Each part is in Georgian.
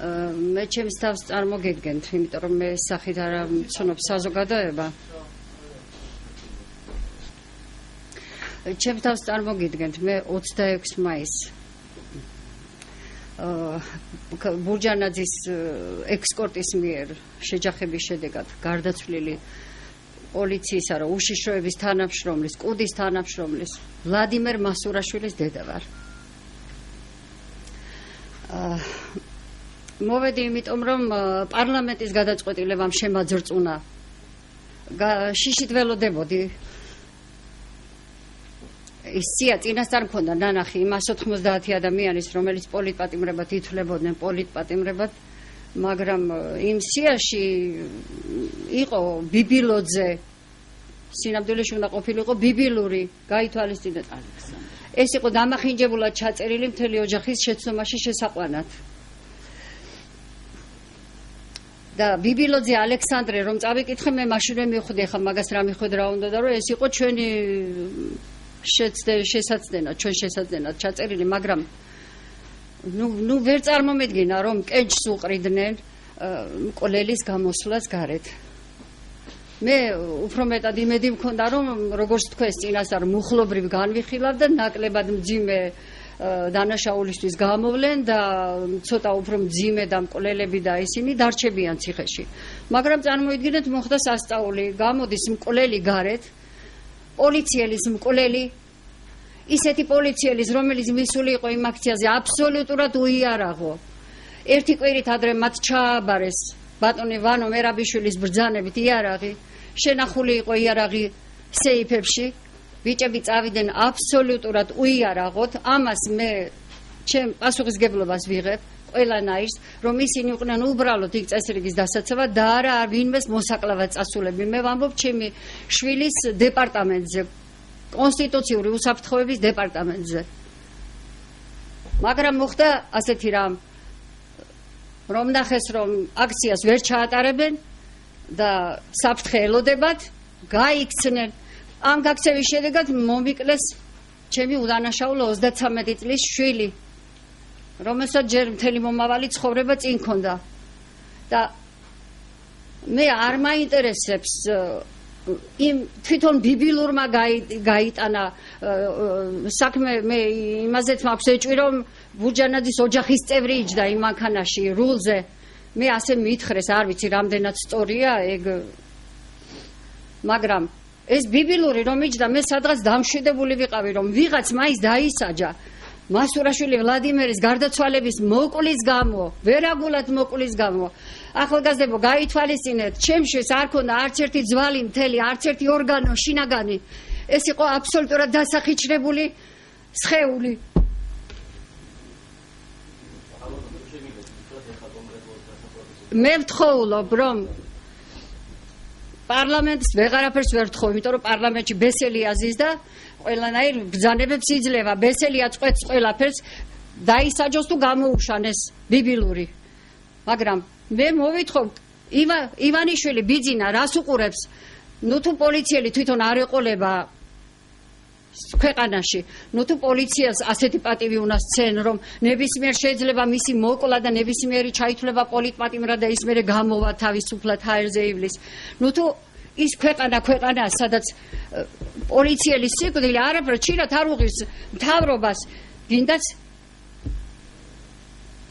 მე ჩემს თავს წარმოგიდგენთ, იმიტომ რომ მე სახით არა მცნობს საზოგადოება. ჩემს თავს წარმოგიდგენთ, მე 26 მაისს ბურჯანაძის ექსკორტის მიერ შეჯახების შედეგად გარდაცვლილი პოლიციისა რა უშიშროების თანამშრომლის, კუდის თანამშრომლის ვლადიმერ მასურაშვილის დედა ვარ. მოვედი იმიტომ რომ პარლამენტის გადაწყვეტილებამ შემაძრწუნა. შიშით ველოდებოდი. ის სია წინასწარ მქონდა ნანახი იმ 190 ადამიანის, რომელიც პოლიტპატიმრებად ითვლებოდნენ პოლიტპატიმრებად, მაგრამ იმ სიაში იყო ბიბილოძე, სინამდვილეში უნდა ყოფილიყო ბიბილური, გაითვალისწინეთ. ეს იყო დამახინჯებულად ჩაწერილი მთელი ოჯახის შეცდომაში შესაყვანად. და ბიბილოძე ალექსანდრე რომ წავიკითხე, მე მაშინვე მივხვდი, ახლა მაგას რა მიხვდა რა უნდა და რომ ეს იყო ჩვენი შესაძდენად, ჩვენ შესაძდენად ჩაწერილი, მაგრამ ნუ ვერ წარმომედგინა რომ კენჭს უყრიდნენ მკვლელის გამოსვლას გარეთ. მე უფრო მეტად იმედი მქონდა რომ როგორც თქვენ წინასწარ მუხლობრივ განვიხილავ და ნაკლებად მძიმე დანაშაულისთვის გამოვლენ და ცოტა უფრო მძიმე და მკვლელები და ისინი დარჩებიან ციხეში. მაგრამ წარმოიდგინეთ, მოხდა სასწაული, გამოდის მკვლელი გარეთ, პოლიციელის მკვლელი, ისეთი პოლიციელის, რომელიც მისული იყო იმ აქციაზე აბსოლუტურად უიარაღო. ერთი კვირით ადრე მათ ჩააბარეს ბატონი ვანო მერაბიშვილის ბრძანებით იარაღი, შენახული იყო იარაღი სეიფებში, ბიჭები წავიდნენ აბსოლუტურად უიარაღოთ. ამას მე ჩემ პასუხისგებლობას ვიღებ ყველანაირს, რომ ისინი იყვნენ უბრალოდ იქ წესრიგის დასაცავად და არა ვინმეს მოსაკლავად წასულები. მე ვამბობ ჩემი შვილის დეპარტამენტზე, კონსტიტუციური უსაფრთხოების დეპარტამენტზე. მაგრამ მოხდა ასეთი რამ, რომ ნახეს რომ აქციას ვერ ჩაატარებენ და საფრთხე ელოდებათ, გაიქცნენ. ამ გაქცევის შედეგად მომიკლეს ჩემი უდანაშაულო 33 წლის შვილი, რომელსაც ჯერ მთელი მომავალი ცხოვრება წინ ჰქონდა. და მე არ მაინტერესებს იმ თვითონ ბიბილურმა გაიტანა საქმე, მე იმაზეც მაქვს ეჭვი, რომ ბურჯანაძის ოჯახის წევრი იჯდა იმ მანქანაში რულზე. მე ასე მითხრეს, არ ვიცი რამდენად სწორია ეგ, მაგრამ ეს ბიბილური რომ იჯდა, მე სადღაც დამშვიდებული ვიყავი, რომ ვიღაც მაინც დაისაჯა მასურაშვილი ვლადიმერის გარდაცვალების მოკვლის გამო, ვერაგულად მოკვლის გამო. ახალგაზრდებო, გაითვალისწინეთ, ჩემშვის არ ქონდა არც ერთი ძვალი მთელი, არც ერთი ორგანო, შინაგანი. ეს იყო აბსოლუტურად დასახიჩრებული სხეული. მე ვთხოვლობ, რომ პარლამენტს ვეღარაფერს ვერ ვთხოვ, იმიტომ რომ პარლამენტში ბესელი აზის და ყველანაირ ბრძანებებს იძლევა, ბესელი აწყვეტს ყველაფერს, დაისაჯოს თუ გამოუშანეს ბიბილური. მაგრამ მე მოვითხოვ, ივანიშვილი ბიძინა რას უყურებს? ნუ თუ პოლიციელი თვითონ არ ეყოლება ქვეყანაში, ნუ თუ პოლიციას ასეთი პატივი უნდა სცენ, რომ ნებისმიერ შეიძლება მისი მოკლა და ნებისმიერი ჩაითვლება პოლიტპატიმრად და ის მერე გამოვა თავისუფლად ჰაერზე ივლის. ნუ თუ ის ქვეყანა, სადაც პოლიციელის სიკვდილი არაფერ ჩირად არ უღირს მთავრობას, გინდაც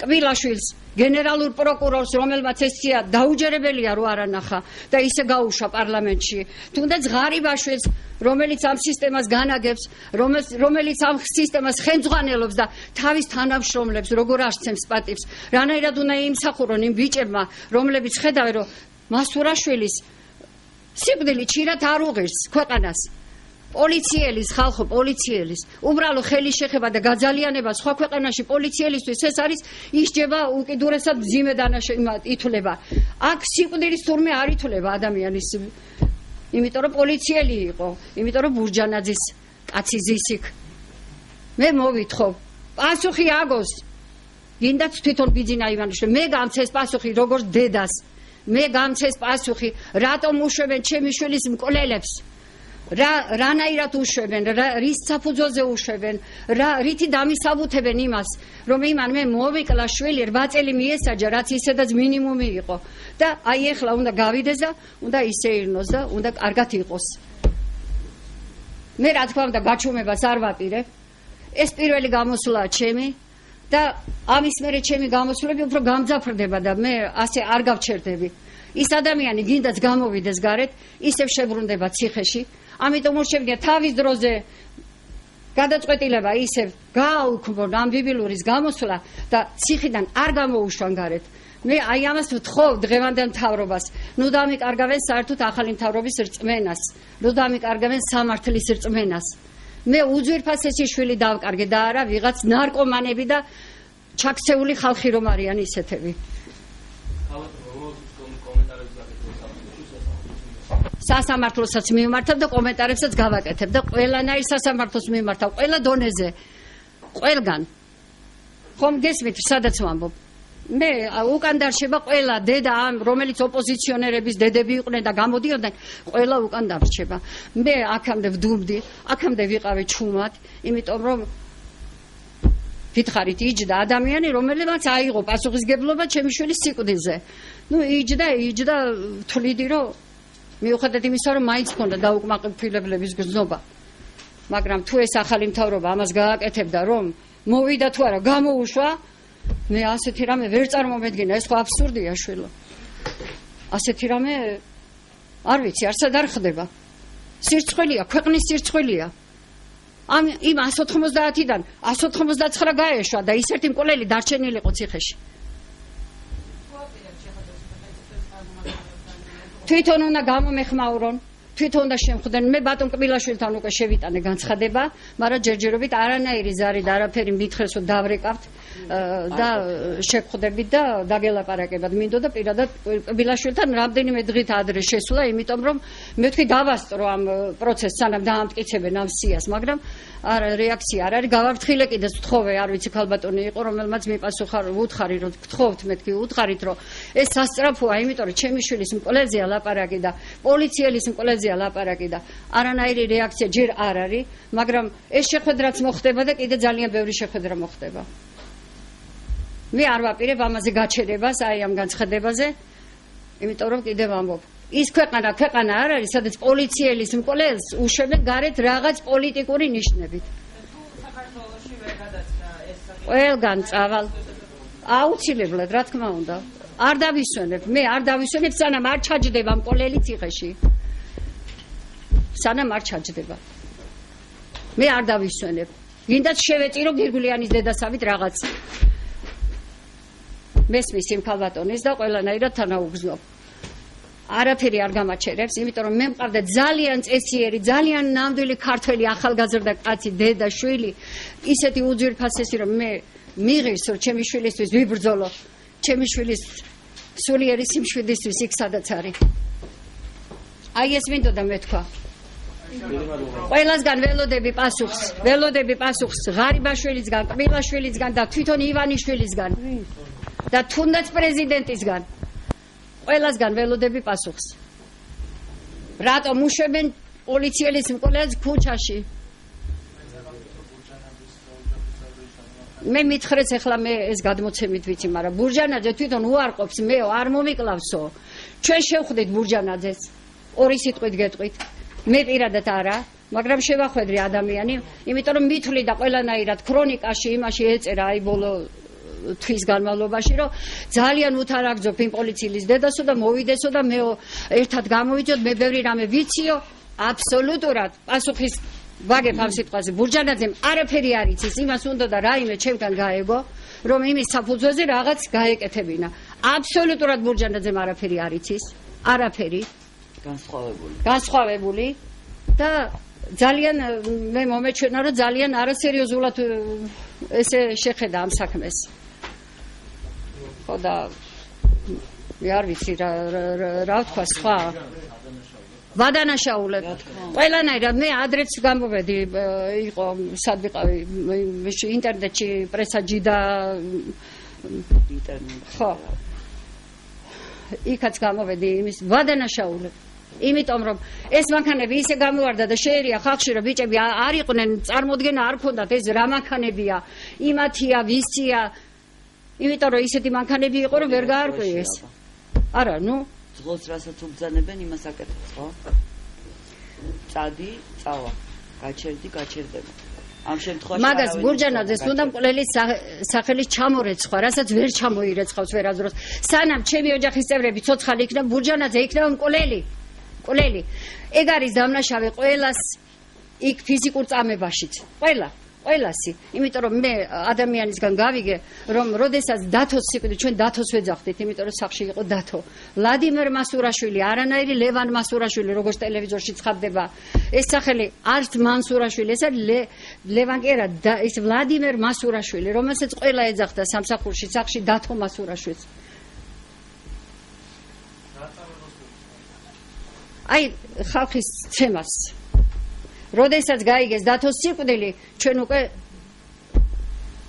კბილაშვილს, გენერალურ პროკურორს, რომელმაც ეს სია დაუჯერებელია რო არ ანახა და ისე გაუშვა პარლამენტში, თუნდაც ღარიბაშვილს, რომელიც ამ სისტემას განაგებს, რომელიც ამ სისტემას ხელმძღვანელობს და თავის თანამშრომლებს როგორ აღწევს პატივს, რანაირად უნდა იმსახურონ იმ ბიჭებმა, რომლებიც ხედავენ, რომ მასურაშვილის სიკვდილი ჩირად არ უღირს ქვეყანას. პოლიციელის, ხალხო, პოლიციელის უბრალო ხელის შეხება და გაძალიანება სხვა ქვეყანაში პოლიციელისთვის ეს არის ისჯება უკიდურესად მძიმე დანაშაულს ითვლება. აქ სიკვდილის თურმე არ ითვლება ადამიანის, იმიტომ რომ პოლიციელი იყო, იმიტომ რომ ბურჯანაძის კაცი ზის იქ. მე მოვითხოვ, პასუხი აგოს, გინდაც თვითონ ბიძინა ივანიშვილი, მე გამცეს პასუხი როგორც დედას, მე გამცეს პასუხი, რატომ უშვებენ ჩემი შვილის მკვლელებს? რანაირად უშვებენ, რის საფუძველზე უშვებენ, რითი დამისაბუთებენ იმას, რომ იმან მე მოვიკლა შვილი 8 წელი მიესაჯა, რაც ისედაც მინიმუმი იყო და აი ეხლა უნდა გავიდეს და უნდა ისეირნოს და უნდა კარგად იყოს. მე რა თქმა უნდა გაჩუმებას არ ვაპირებ. ეს პირველი გამოსვლაა ჩემი და ამის მერე ჩემი გამოსვლები უფრო გამძაფრდება და მე ასე არ გავჩერდები. ის ადამიანი გინდაც გამოვიდეს გარეთ, ისევ შებრუნდება ციხეში. ამიტომ ურჩევნია თავის დროზე გადაწყვეტილება ისევ გააუქმო ნამდვილურის გამოსვლა და ციხიდან არ გამოუშვან გარეთ. მე აი ამას ვთხოვ დღევანდელ მთავრობას, ნუ დამიკარგავენ საერთოდ ახალი მთავრობის რწმენას, ნუ დამიკარგავენ სამართლის რწმენას. მე უძვირფასესი შვილი დავკარგე და არა ვიღაც ნარკომანები და ჩაქცეული ხალხი რომ არიან ისეთები. სასამართლოსაც მიმართავ და კომენტარებსაც გავაკეთებ და ყველანაირ სასამართლოს მიმართავ, ყველა დონეზე, ყველგან. ხომ გესმით, სადაც ვამბობ. მე უკან დარჩება ყველა დედა ამ რომელიც ოპოზიციონერების დედები იყვნენ და გამოდიოდნენ, ყველა უკან დარჩება. მე აქამდე ვდუმდი, აქამდე ვიყავი ჩუმად, იმიტომ რომ ვითხარით იჯდა ადამიანი, რომელმაც აიღო პასუხისგებლობა ჩემი შვილის სიკვდილზე. ნუ იჯდა თვლიდი რომ მიუხედავად იმისა, რომ მაინც მქონდა დაუკმაყოფილებლების გზნობა. მაგრამ თუ ეს ახალი მთავრობა ამას გააკეთებდა, რომ მოვიდა თუ არა გამოუშვა, მე ასეთი რამე ვერ წარმომედგინა, ეს ხო აბსურდია შვილო. ასეთი რამე არ ვიცი, არსად არ ხდება. სირცხვილია, ქვეყნის სირცხვილია. იმ 190-დან 199 გაეშვა და ის ერთი მკვლელი დარჩენილი იყო ციხეში. თვითონ უნდა გამომეხმაურონ, თვითონ უნდა შემხვდნენ. მე ბატონ კბილაშვილთან უკვე შევიტანე განცხადება, მაგრამ ჯერჯერობით არანაირი ზარი და არაფერი მითხრეს რომ დავრეკავთ და შეგხვდებით და დაგელაპარაკებად. მინდოდა პირადად კბილაშვილთან რამდენიმე დღით ადრე შესვლა, იმიტომ რომ მე ვთქვი დავასწრო ამ პროცესს, სანამ დაამტკიცებენ ამ სიას, მაგრამ არა რეაქცია არ არის. გავაფრთხილე კიდეც ვთხოვე, არ ვიცი ქალბატონი იყო, რომელმაც მიპასუხა, უთხარი რომ გთხოვთ, მეთქი უთხარით რომ ეს სასწრაფოა, იმიტომ რომ ჩემი შვილის მკვლელზეა ლაპარაკი და პოლიციელის მკვლელზეა ლაპარაკი და არანაირი რეაქცია ჯერ არ არის, მაგრამ ეს შეხვედრაც მოხდება და კიდე ძალიან ბევრი შეხვედრა მოხდება. მე არ ვაპირებ ამაზე გაჩერებას, აი ამ განცხადებაზე, იმიტომ რომ კიდე ვამბობ. ის ქვეყანა არ არის, სადაც პოლიციელის მკვლელს უშვებენ გარეთ რაღაც პოლიტიკური ნიშნებით. ყველგან წავალ. აუცილებლად, რა თქმა უნდა. არ დავისვენებ, მე არ დავისვენებ, სანამ არ ჩაჯდება მკვლელი ციხეში. სანამ არ ჩაჯდება. მე არ დავისვენებ. გინდაც შევეწირო გირგვლიანის დედასავით რაღაც. მესმის იმ ქალბატონის და ყველანაირად თანაუგზნობ. არაფერი არ გამაჩერებს, იმიტომ რომ მე მყავდა ძალიან წესიერი, ძალიან ნამდვილი ქართველი ახალგაზრდა კაცი, დედა, შვილი, ისეთი უძვირფასესი, რომ მე მიღირს, რომ ჩემი შვილისთვის ვიბრძოლო, ჩემი შვილის სულიერი სიმშვიდისთვის იქ სადაც არის. აი ეს მინდოდა მეთქვა. ყველასგან ველოდები პასუხს, ღარიბაშვილისგან, კბილაშვილისგან და თვითონ ივანიშვილისგან და თუნდაც პრეზიდენტისგან. ყველასგან ველოდები პასუხს. რატომ უშვებენ პოლიციელის მკვლელს ქუჩაში? მე მითხრეს ახლა მე ეს გადმოცემით ვიცი, მაგრამ ბურჯანაძე თვითონ უარყოფს, მე არ მომიკლავსო. ჩვენ შევხვდით ბურჯანაძეს, ორი სიტყვით გეტყვით. მე პირადად არა, მაგრამ შევახვედრი ადამიანი, იმიტომ რომ მithვლი და ყველანაირად ქრონიკაში იმაში ეწერა აი ბოლო თვის განმავლობაში, რომ ძალიან უთარაგძობ იმ პოლიციის დედასო და მოვიდესო და მე ერთად გამოვიდოთ, მე ბევრი რამე ვიციო, აბსოლუტურად პასუხის ვაგებ ამ სიტყვაზე. ბურჯანაძემ არაფერი არ იცის, იმას უნდა და რაიმე ჩემგან გაეგო, რომ იმის საფუძველზე რაღაც გაეკეთებინა. აბსოლუტურად ბურჯანაძემ არაფერი არ იცის, არაფერი. განსხვავებული და ძალიან მე მომეჩვენა, რომ ძალიან არასერიოზულად ესე შეხედა ამ საქმეს. ხო და მე არ ვიცი რა ვთქვა სხვა. ვადანაშაულებ. ყველანაირად მე ადრეც გამოვედი, იყო სად ვიყავი ინტერნეტში პრესაჯი და ხო. იქაც გამოვედი იმის ვადანაშაულებ. იმიტომ რომ ეს მანქანები ისე გამოვარდა და შეერია ხალხში რომ ბიჭები არ იყვნენ წარმოდგენა არ ქონდათ ეს რა მანქანებია იმათია ვისია იმიტომ რომ ისეთი მანქანები იყო რომ ვერ გაარკვიეს არა ნუ ძღოლს რასაც უბძანებენ იმას აკეთებს ხო წადი წავა გაჩერდება ამ შემთხვევაში მაგას ბურჯანაძეს უნდა მკვლელის სახელის ჩამორეცხვა რასაც ვერ ჩამოირეცხავს ვერაზროს სანამ ჩემი ოჯახის წევრები ცოცხალი იქნება ბურჯანაძე იქნება მკვლელი ეგ არის დამნაშავე ყველას იქ ფიზიკურ წამებაშიც ყველასი იმიტომ რომ მე ადამიანისგან გავიგე რომ როდესაც დათოს სიკვდილი ჩვენ დათოს ვეძახდით იმიტომ რომ სახში იყო დათო ვლადიმერ მასურაშვილი არანაირი ლევან მასურაშვილი როგორც ტელევიზორში ცხადდება ეს სახელი არც მანსურაშვილი ეს არის ლევან კი არა ეს ვლადიმერ მასურაშვილი რომელსაც ყველა ეძახდა სამსახურში სახში დათო მასურაშვილს აი ხალხის ცემას როდესაც გაიგეს დათოს სიკვდილი ჩვენ უკვე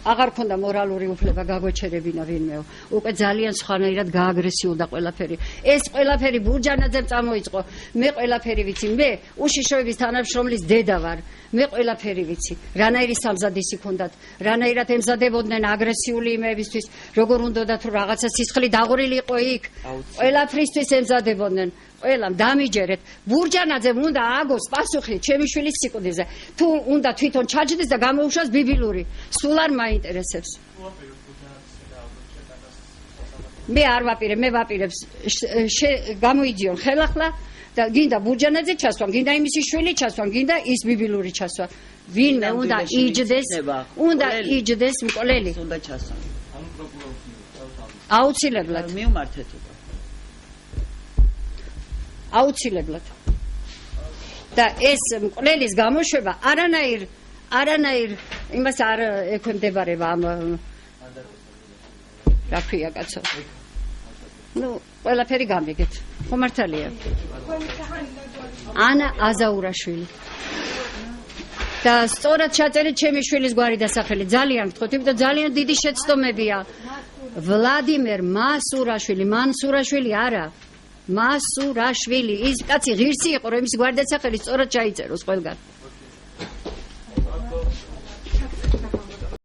აღარ ქონდა მორალური უფლება გაგვეჩერებინა ვინმეო უკვე ძალიან სხვანაირად გააგრესიულდა ყველაფერი ეს ყველაფერი ბურჯანაძემ წამოიწყო მე ყველაფერი ვიცი მე უშიშროების თანამშრომლის დედა ვარ მე ყველაფერი ვიცი რანაირი სამზადისი ქონდათ რანაირად ემზადებოდნენ აგრესიული იმებისთვის როგორ უნდათ რომ რაღაცა სისხლი დაღვრილი იყო იქ ყველაფრისთვის ემზადებოდნენ ყველამ დამიჯერეთ ბურჯანაძემ უნდა აგოს პასუხი ჩემი შვილის სიკვდილზე თუ უნდა თვითონ ჩაჯდეს და გამოუშვას ბიბილური სულ არ მაინტერესებს მე არ ვაპირებ მე ვაპირებს გამოიძიონ ხელახლა და გინდა ბურჯანაძე ჩასვან გინდა იმისი შვილი ჩასვან გინდა ის ბიბილური ჩასვან ვინმე უნდა იჯდეს მკვლელი უნდა ჩასვან აუცილებლად მიუმართეთ აუცილებლად და ეს მკვლელის გამოშვება არანაირ იმას არ ექვემდებარება ამ რა ქვია კაცო ნუ ყველაფერი გამიგეთ ხო მართალია ანა აზაურაშვილი და სწორად ჩაწერეთ ჩემი შვილის გვარი და სახელი ძალიან გთხოვთ იმიტომ ძალიან დიდი შეცდომებია ვლადიმერ მანსურაშვილი არა მასურაშვილი ის კაცი ღირსი იყო რომ იმის გვარი და სახელი სწორად ჩაიწეროს ყველგან